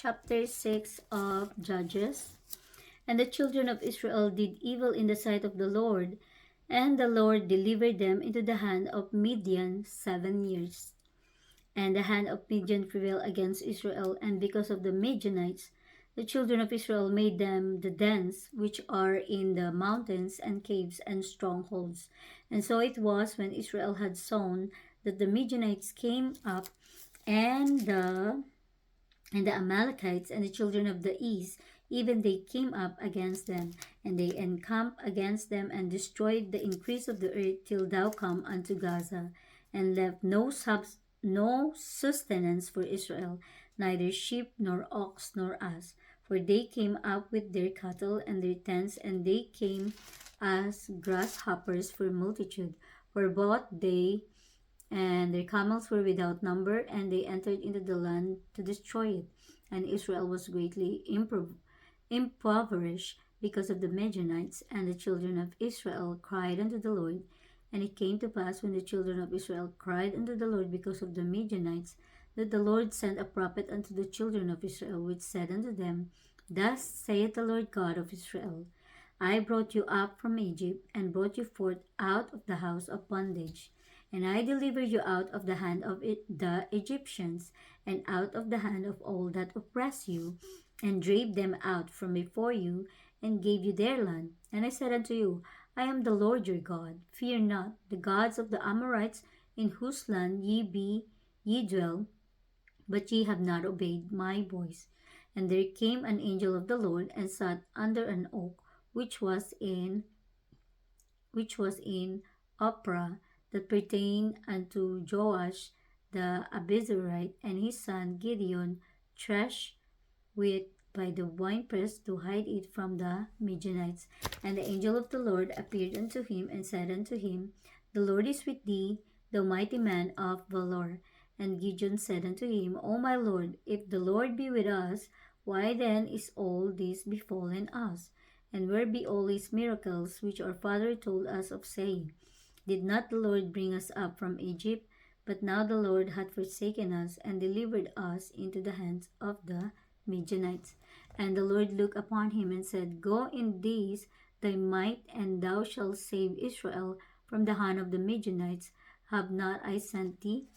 Chapter 6 of Judges. And the children of Israel did evil in the sight of the Lord, and the Lord delivered them into the hand of Midian 7 years. And the hand of Midian prevailed against Israel, and because of the Midianites, the children of Israel made them the dens which are in the mountains and caves and strongholds. And so it was when Israel had sown that the Midianites came up, and the Amalekites and the children of the east, even they came up against them, and they encamped against them and destroyed the increase of the earth till thou come unto Gaza, and left no sustenance for Israel, neither sheep nor ox nor ass. For they came up with their cattle and their tents, and they came as grasshoppers for multitude. For both they and their camels were without number, and they entered into the land to destroy it. And Israel was greatly impoverished because of the Midianites, and the children of Israel cried unto the Lord. And it came to pass, when the children of Israel cried unto the Lord because of the Midianites, that the Lord sent a prophet unto the children of Israel, which said unto them, Thus saith the Lord God of Israel, I brought you up from Egypt, and brought you forth out of the house of bondage. And I delivered you out of the hand of the Egyptians, and out of the hand of all that oppress you, and drave them out from before you, and gave you their land. And I said unto you, I am the Lord your God. Fear not the gods of the Amorites, in whose land ye dwell, but ye have not obeyed my voice. And there came an angel of the Lord, and sat under an oak which was in Ophrah, that pertained unto Joash the Abizarite, and his son Gideon threshed wheat by the winepress to hide it from the Midianites. And the angel of the Lord appeared unto him, and said unto him, The Lord is with thee, thou mighty man of valor. And Gideon said unto him, O my Lord, if the Lord be with us, why then is all this befallen us? And where be all his miracles which our father told us of, saying, Did not the Lord bring us up from Egypt? But now the Lord hath forsaken us, and delivered us into the hands of the Midianites. And the Lord looked upon him, and said, Go in this thy might, and thou shalt save Israel from the hand of the Midianites. Have not I sent thee?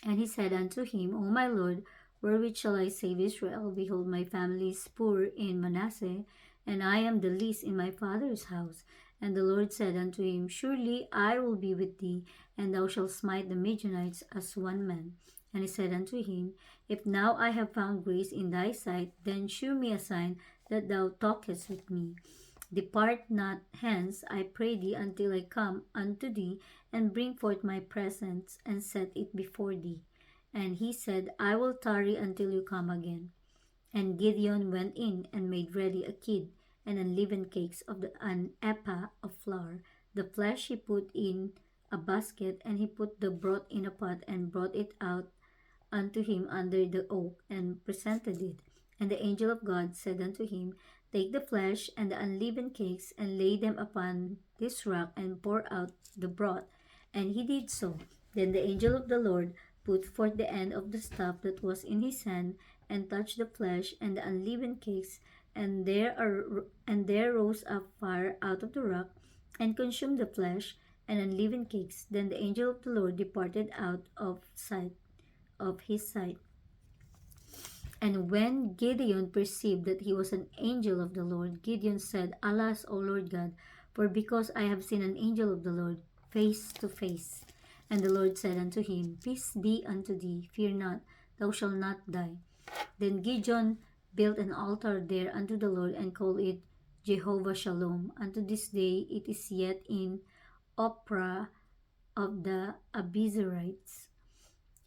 And he said unto him, O my Lord, wherewith shall I save Israel? Behold, my family is poor in Manasseh, and I am the least in my father's house. And the Lord said unto him, Surely I will be with thee, and thou shalt smite the Midianites as one man. And he said unto him, If now I have found grace in thy sight, then shew me a sign that thou talkest with me. Depart not hence, I pray thee, until I come unto thee, and bring forth my presents, and set it before thee. And he said, I will tarry until you come again. And Gideon went in, and made ready a kid, and unleavened cakes of an ephah of flour. The flesh he put in a basket, and he put the broth in a pot, and brought it out unto him under the oak, and presented it. And the angel of God said unto him, Take the flesh and the unleavened cakes, and lay them upon this rock, and pour out the broth. And he did so. Then the angel of the Lord put forth the end of the staff that was in his hand, and touched the flesh and the unleavened cakes, and there rose up fire out of the rock, and consumed the flesh and unleavened cakes. Then the angel of the Lord departed out of his sight. And when Gideon perceived that he was an angel of the Lord, Gideon said, Alas, O Lord God, for because I have seen an angel of the Lord face to face. And the Lord said unto him, Peace be unto thee, fear not, thou shalt not die. Then Gideon built an altar there unto the Lord, and called it Jehovah Shalom. Unto this day it is yet in Ophrah of the Abizarites.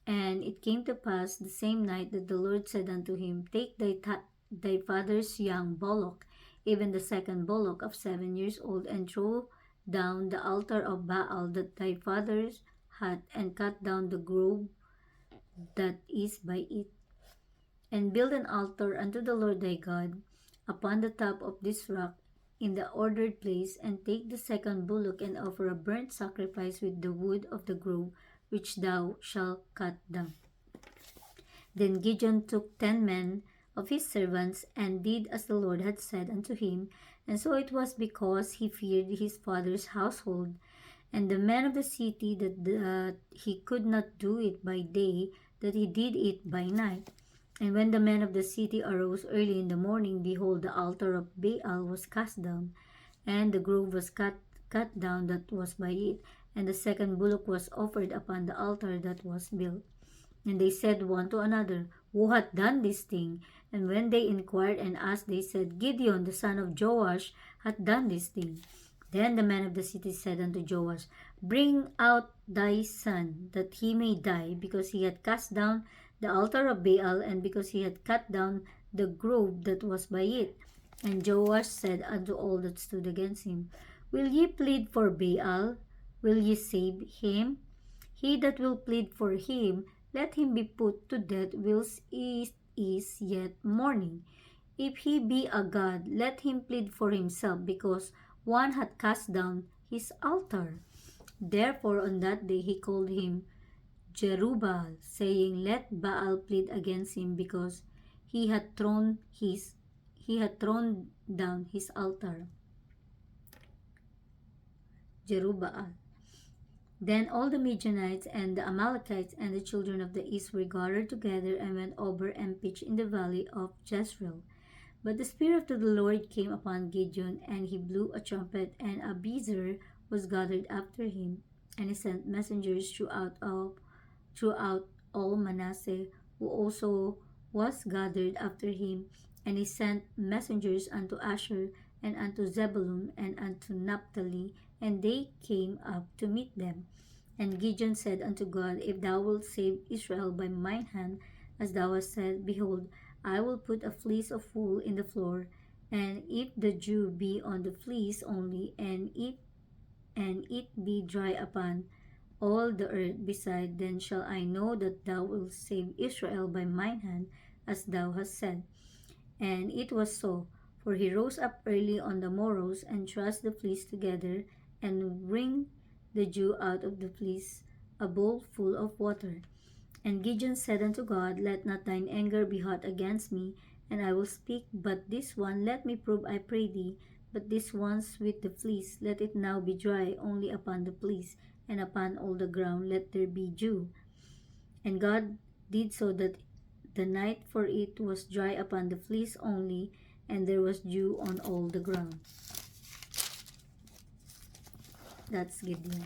And it came to pass the same night that the Lord said unto him, Take thy father's young bullock, even the second bullock of 7 years old, and throw down the altar of Baal that thy father had, and cut down the grove that is by it, and build an altar unto the Lord thy God upon the top of this rock in the ordered place, and take the second bullock, and offer a burnt sacrifice with the wood of the grove which thou shalt cut down. Then Gideon took 10 men of his servants, and did as the Lord had said unto him. And so it was because he feared his father's household and the men of the city that he could not do it by day, that he did it by night. And when the men of the city arose early in the morning, behold, the altar of Baal was cast down, and the grove was cut down that was by it, and the second bullock was offered upon the altar that was built. And they said one to another, Who hath done this thing? And when they inquired and asked, they said, Gideon the son of Joash hath done this thing. Then the men of the city said unto Joash, Bring out thy son, that he may die, because he hath cast down the altar of Baal, and because he hath cut down the grove that was by it. And Joash said unto all that stood against him, Will ye plead for Baal? Will ye save him? He that will plead for him, let him be put to death whilst it is yet morning. If he be a god, let him plead for himself, because one hath cast down his altar. Therefore on that day he called him Jerubbaal, saying, Let Baal plead against him, because he hath thrown down his altar. Jerubbaal. Then all the Midianites and the Amalekites and the children of the east were gathered together and went over and pitched in the valley of Jezreel. But the Spirit of the Lord came upon Gideon, and he blew a trumpet, and Abiezer was gathered after him. And he sent messengers throughout all Manasseh, who also was gathered after him. And he sent messengers unto Asher, and unto Zebulun, and unto Naphtali, and they came up to meet them. And Gideon said unto God, If thou wilt save Israel by mine hand, as thou hast said, behold, I will put a fleece of wool in the floor, and if the dew be on the fleece only, and it be dry upon all the earth beside, then shall I know that thou wilt save Israel by mine hand, as thou hast said. And it was so, for he rose up early on the morrows, and thrust the fleece together, and wringed the dew out of the fleece, a bowl full of water. And Gideon said unto God, Let not thine anger be hot against me, and I will speak, but this one let me prove, I pray thee. But this once with the fleece, let it now be dry only upon the fleece, and upon all the ground let there be dew. And God did so that the night, for it was dry upon the fleece only, and there was dew on all the ground. That's Gideon.